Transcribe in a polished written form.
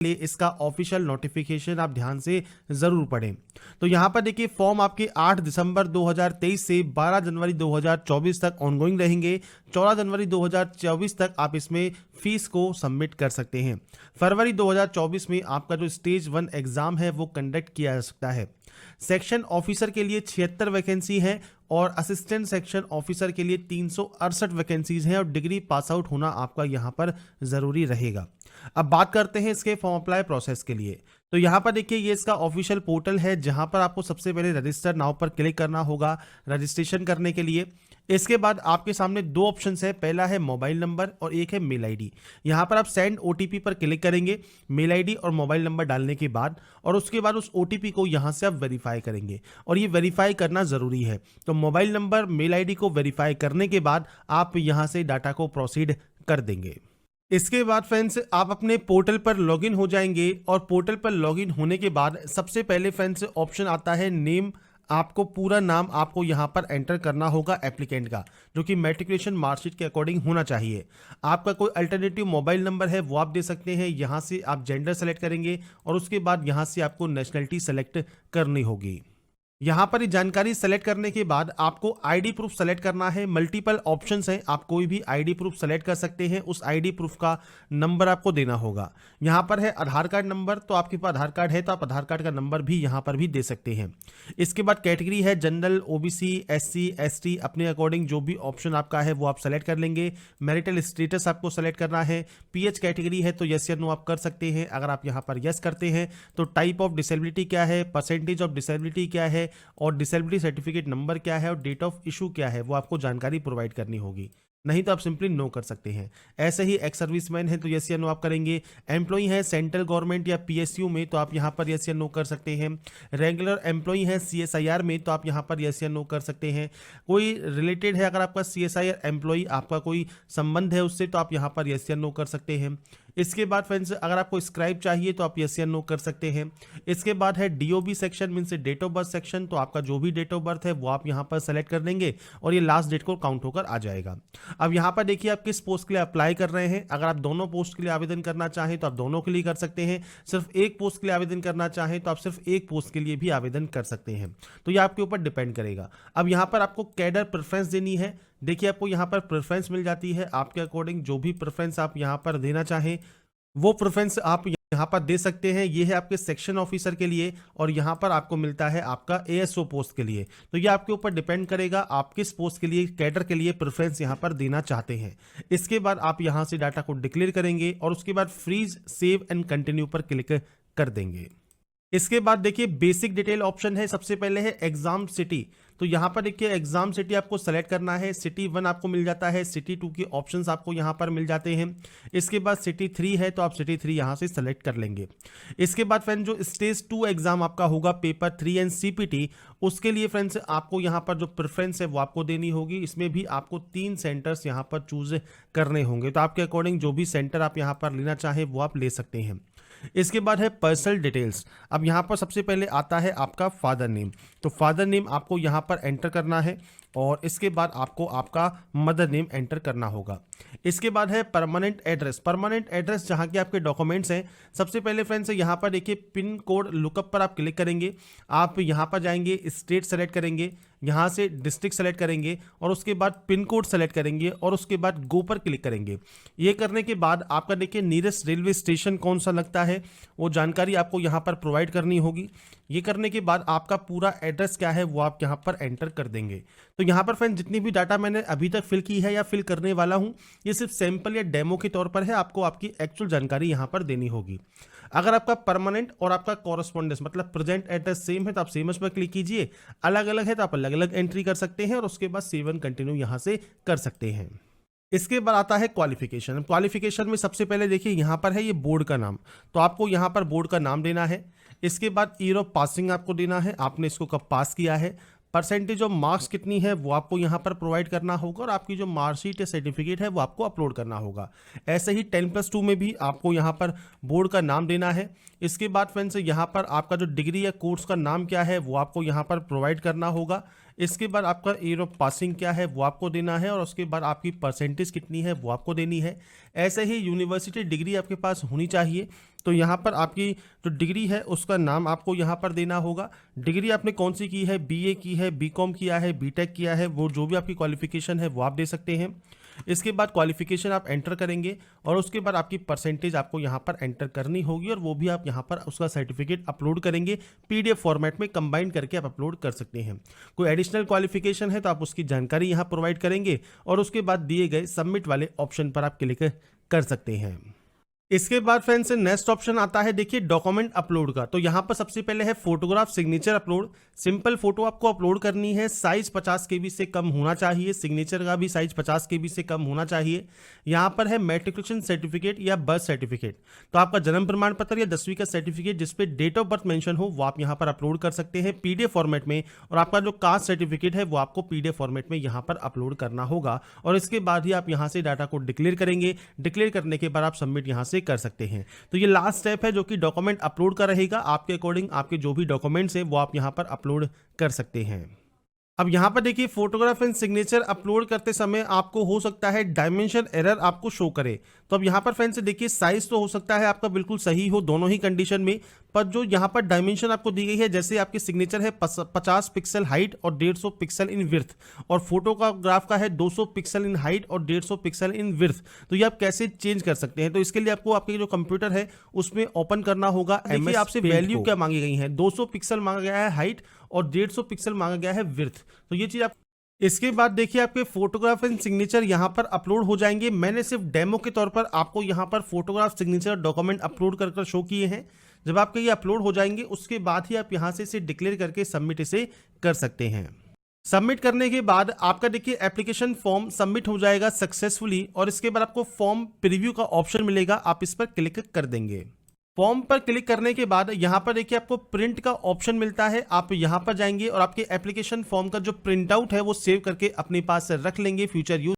लिए इसका official notification आप ध्यान से ज़रूर पढ़ें। तो यहाँ पर देखिए फॉर्म आपके 8 दिसंबर 2023 से 12 जनवरी 2024 तक ऑनगोइंग रहेंगे। 14 जनवरी 2024 तक आप इसमें फीस को सबमिट कर सकते हैं। फरवरी 2024 में आपका जो स्टेज 1 एग्ज़ाम है वो कंडक्ट किया जा सकता है। सेक्शन ऑफिसर के लिए 76 वैकेंसी है और असिस्टेंट सेक्शन ऑफिसर के लिए 368 वैकेंसीज हैं और डिग्री पास आउट होना आपका यहाँ पर ज़रूरी रहेगा। अब बात करते हैं इसके फॉर्म अप्लाई प्रोसेस के लिए। तो यहाँ पर देखिए ये इसका ऑफिशियल पोर्टल है जहाँ पर आपको सबसे पहले रजिस्टर नाउ पर क्लिक करना होगा रजिस्ट्रेशन करने के लिए। इसके बाद आपके सामने दो ऑप्शंस है, पहला है मोबाइल नंबर और एक है मेल आईडी। यहाँ पर आप सेंड ओटीपी पर क्लिक करेंगे मेल आईडी और मोबाइल नंबर डालने के बाद, और उसके बाद उस ओटीपी को यहाँ से आप वेरीफाई करेंगे और ये वेरीफाई करना ज़रूरी है। तो मोबाइल नंबर मेल आईडी को वेरीफाई करने के बाद आप यहाँ से डाटा को प्रोसीड कर देंगे। इसके बाद फ्रेंड्स आप अपने पोर्टल पर लॉगिन हो जाएंगे और पोर्टल पर लॉगिन होने के बाद सबसे पहले फ्रेंड्स ऑप्शन आता है नेम। आपको पूरा नाम आपको यहाँ पर एंटर करना होगा एप्लीकेंट का, जो कि मैट्रिकुलेशन मार्कशीट के अकॉर्डिंग होना चाहिए। आपका कोई अल्टरनेटिव मोबाइल नंबर है वो आप दे सकते हैं। यहाँ से आप जेंडर सेलेक्ट करेंगे और उसके बाद यहाँ से आपको नेशनलिटी सेलेक्ट करनी होगी। यहाँ पर ये जानकारी सेलेक्ट करने के बाद आपको आईडी प्रूफ सेलेक्ट करना है। मल्टीपल ऑप्शंस हैं, आप कोई भी आईडी प्रूफ सेलेक्ट कर सकते हैं। उस आईडी प्रूफ का नंबर आपको देना होगा। यहाँ पर है आधार कार्ड नंबर, तो आपके पास आधार कार्ड है तो आप आधार कार्ड का नंबर भी यहाँ पर भी दे सकते हैं। इसके बाद कैटेगरी है जनरल, ओबीसी, एससी, एसटी, अपने अकॉर्डिंग जो भी ऑप्शन आपका है वो आप सेलेक्ट कर लेंगे। मैरिटल स्टेटस आपको सेलेक्ट करना है। पीएच कैटेगरी है तो यस या नो आप कर सकते हैं। अगर आप यहाँ पर यस करते हैं तो टाइप ऑफ डिसेबिलिटी क्या है, परसेंटेज ऑफ डिसेबिलिटी क्या है और डिसेबिलिटी सर्टिफिकेट नंबर क्या है और डेट ऑफ इशू क्या है वो आपको जानकारी प्रोवाइड करनी होगी। नहीं तो आप सिंपली नो कर सकते हैं। ऐसे ही एक्स सर्विसमैन है तो यस या नो आप करेंगे। एम्प्लॉई है सेंट्रल गवर्नमेंट या पीएसयू में तो आप यहाँ पर यस या नो कर सकते हैं। रेगुलर एम्प्लॉई है सीएसआईआर में तो आप यहाँ पर यस या नो कर सकते हैं। कोई रिलेटेड है, अगर आपका सीएसआईआर एम्प्लॉई आपका कोई संबंध है उससे तो आप यहाँ पर यस या नो कर सकते हैं। इसके बाद फ्रेंड्स अगर आपको स्क्राइब चाहिए तो आप यस या नो कर सकते हैं। इसके बाद है DOB section means date of birth section, तो आपका जो भी डेट ऑफ बर्थ है वो आप यहाँ पर सेलेक्ट कर देंगे और ये लास्ट डेट को काउंट होकर आ जाएगा। अब यहाँ पर देखिए आप किस पोस्ट के लिए अप्लाई कर रहे हैं। अगर आप दोनों पोस्ट के लिए आवेदन करना चाहें तो आप दोनों के लिए कर सकते हैं। सिर्फ एक पोस्ट के लिए आवेदन करना चाहें तो आप सिर्फ एक पोस्ट के लिए भी आवेदन कर सकते हैं। तो ये आपके ऊपर डिपेंड करेगा। अब यहाँ पर आपको कैडर प्रेफरेंस देनी है। देखिए आपको यहाँ पर प्रेफरेंस मिल जाती है आपके अकॉर्डिंग, जो भी प्रेफरेंस आप यहाँ पर देना चाहें वो प्रेफरेंस आप यहाँ पर दे सकते हैं। ये है आपके सेक्शन ऑफिसर के लिए और यहाँ पर आपको मिलता है आपका एएसओ पोस्ट के लिए। तो ये आपके ऊपर डिपेंड करेगा आप किस पोस्ट के लिए, कैडर के लिए प्रेफरेंस यहाँ पर देना चाहते हैं। इसके बाद आप यहाँ से डाटा को डिक्लेयर करेंगे और उसके बाद फ्रीज, सेव एंड कंटिन्यू पर क्लिक कर देंगे। इसके बाद देखिए बेसिक डिटेल ऑप्शन है। सबसे पहले है एग्जाम सिटी, तो यहाँ पर देखिए एग्जाम सिटी आपको सेलेक्ट करना है। सिटी 1 आपको मिल जाता है, सिटी 2 के ऑप्शंस आपको यहाँ पर मिल जाते हैं। इसके बाद सिटी 3 है तो आप सिटी 3 यहाँ से सेलेक्ट कर लेंगे। इसके बाद फ्रेंड जो स्टेज 2 एग्जाम आपका होगा पेपर 3 एंड सीपीटी, उसके लिए फ्रेंड्स आपको यहाँ पर जो प्रेफरेंस है वो आपको देनी होगी। इसमें भी आपको 3 सेंटर्स यहाँ पर चूज करने होंगे, तो आपके अकॉर्डिंग जो भी सेंटर आप यहाँ पर लेना चाहें वो आप ले सकते हैं। इसके बाद है पर्सनल डिटेल्स। अब यहाँ पर सबसे पहले आता है आपका फादर नेम, तो फादर नेम आपको यहाँ पर एंटर करना है और इसके बाद आपको आपका मदर नेम एंटर करना होगा। इसके बाद है परमानेंट एड्रेस। परमानेंट एड्रेस जहाँ के आपके डॉक्यूमेंट्स हैं, सबसे पहले फ्रेंड्स यहाँ पर देखिए पिन कोड लुकअप पर आप क्लिक करेंगे। आप यहाँ पर जाएंगे, स्टेट सेलेक्ट करेंगे, यहाँ से डिस्ट्रिक्ट सेलेक्ट करेंगे और उसके बाद पिन कोड सेलेक्ट करेंगे और उसके बाद गो पर क्लिक करेंगे। ये करने के बाद आपका देखिए नियरेस्ट रेलवे स्टेशन कौन सा लगता है वो जानकारी आपको यहाँ पर प्रोवाइड करनी होगी। ये करने के बाद आपका पूरा एड्रेस क्या है वो आप यहाँ पर एंटर कर देंगे। तो यहाँ पर फ्रेंड जितनी भी डाटा मैंने अभी तक फिल की है या फिल करने वाला हूँ ये सिर्फ सैंपल या डेमो के तौर पर है, आपको आपकी एक्चुअल जानकारी यहाँ पर देनी होगी। अगर आपका परमानेंट और आपका कॉरेस्पॉन्डेंस मतलब प्रेजेंट एड्रेस सेम है तो आप सेम पर क्लिक कीजिए, अलग अलग है तो आप अलग अलग एंट्री कर सकते हैं और उसके बाद सेव एंड कंटिन्यू यहाँ से कर सकते हैं। इसके बाद आता है क्वालिफिकेशन। क्वालिफिकेशन में सबसे पहले देखिए यहाँ पर है ये बोर्ड का नाम, तो आपको यहाँ पर बोर्ड का नाम देना है। इसके बाद ईयर ऑफ पासिंग आपको देना है, आपने इसको कब पास किया है। परसेंटेज ऑफ मार्क्स कितनी है वो आपको यहाँ पर प्रोवाइड करना होगा और आपकी जो मार्कशीट या सर्टिफिकेट है वो आपको अपलोड करना होगा। ऐसे ही 10+2 में भी आपको यहाँ पर बोर्ड का नाम देना है। इसके बाद फ्रेंड्स यहाँ पर आपका जो डिग्री या कोर्स का नाम क्या है वो आपको यहाँ पर प्रोवाइड करना होगा। इसके बाद आपका ईयर ऑफ पासिंग क्या है वो आपको देना है और उसके बाद आपकी परसेंटेज कितनी है वो आपको देनी है। ऐसे ही यूनिवर्सिटी डिग्री आपके पास होनी चाहिए, तो यहाँ पर आपकी जो डिग्री है उसका नाम आपको यहाँ पर देना होगा। डिग्री आपने कौन सी की है, बीए की है, बीकॉम किया है, बीटेक किया है, वो जो भी आपकी क्वालिफिकेशन है वो आप दे सकते हैं। इसके बाद क्वालिफिकेशन आप एंटर करेंगे और उसके बाद आपकी परसेंटेज आपको यहाँ पर एंटर करनी होगी और वो भी आप यहाँ पर उसका सर्टिफिकेट अपलोड करेंगे। पीडीएफ फॉर्मेट में कंबाइन करके आप अपलोड कर सकते हैं। कोई एडिशनल क्वालिफिकेशन है तो आप उसकी जानकारी यहाँ प्रोवाइड करेंगे और उसके बाद दिए गए सबमिट वाले ऑप्शन पर आप क्लिक कर सकते हैं। इसके बाद फ्रेंड्स नेक्स्ट ऑप्शन आता है देखिए डॉक्यूमेंट अपलोड का। तो यहाँ पर सबसे पहले है photograph signature upload. Simple photo आपको अपलोड करनी है, साइज 50 KB से कम होना चाहिए, सिग्नेचर का भी साइज 50 KB से कम होना चाहिए। यहाँ पर है मैट्रिकुलेशन सर्टिफिकेट या बर्थ सर्टिफिकेट, तो आपका जन्म प्रमाण पत्र या 10वीं का सर्टिफिकेट जिसपे डेट ऑफ बर्थ मेंशन हो वो आप यहाँ पर अपलोड कर सकते हैं पीडीएफ फॉर्मेट में। और आपका जो कास्ट सर्टिफिकेट है वो आपको पीडीएफ फॉर्मेट में यहाँ पर अपलोड करना होगा और इसके बाद ही आप यहाँ से डाटा को डिक्लेयर करेंगे। डिक्लेयर करने के बाद आप सबमिट यहाँ से कर सकते हैं। तो ये लास्ट स्टेप है जो कि डॉक्यूमेंट अपलोड का रहेगा। आपके अकॉर्डिंग आपके जो भी डॉक्यूमेंट्स हैं वो आप यहाँ पर अपलोड कर सकते हैं। अब यहाँ पर देखिए फोटोग्राफ एंड सिग्नेचर अपलोड करते समय आपको हो सकता है डायमेंशन एरर आपको शो करे। तो अब यहाँ पर फ्रेंड्स देखिए साइज तो हो सकता है आपका बिल्कुल सही हो दोनों ही कंडीशन में, पर जो यहाँ पर डायमेंशन आपको दी गई है, जैसे आपकी सिग्नेचर है 50 पिक्सल हाइट और 150 पिक्सल इन विड्थ और फोटो का ग्राफ का है 200 पिक्सल इन हाइट और 150 पिक्सल इन विड्थ, तो ये आप कैसे चेंज कर सकते हैं। तो इसके लिए आपको आपके जो कंप्यूटर है उसमें ओपन करना होगा। देखिए आपसे वैल्यू क्या मांगी गई है, 200 पिक्सल मांगा गया है हाइट और 150 पिक्सल मांगा गया है विड्थ, तो ये चीज आप। इसके बाद देखिए आपके फोटोग्राफ एंड सिग्नेचर यहाँ पर अपलोड हो जाएंगे। मैंने सिर्फ डेमो के तौर पर आपको यहाँ पर फोटोग्राफ सिग्नेचर डॉक्यूमेंट अपलोड कर शो किए हैं। जब आपके ये अपलोड हो जाएंगे उसके बाद ही आप यहाँ से इसे डिक्लेयर करके सबमिट इसे कर सकते हैं। सबमिट करने के बाद आपका देखिए एप्लीकेशन फॉर्म सबमिट हो जाएगा सक्सेसफुली और इसके बाद आपको फॉर्म प्रीव्यू का ऑप्शन मिलेगा, आप इस पर क्लिक कर देंगे। फॉर्म पर क्लिक करने के बाद यहाँ पर देखिए आपको प्रिंट का ऑप्शन मिलता है, आप यहाँ पर जाएंगे और आपके एप्लीकेशन फॉर्म का जो प्रिंट आउट है वो सेव करके अपने पास रख लेंगे फ्यूचर यूज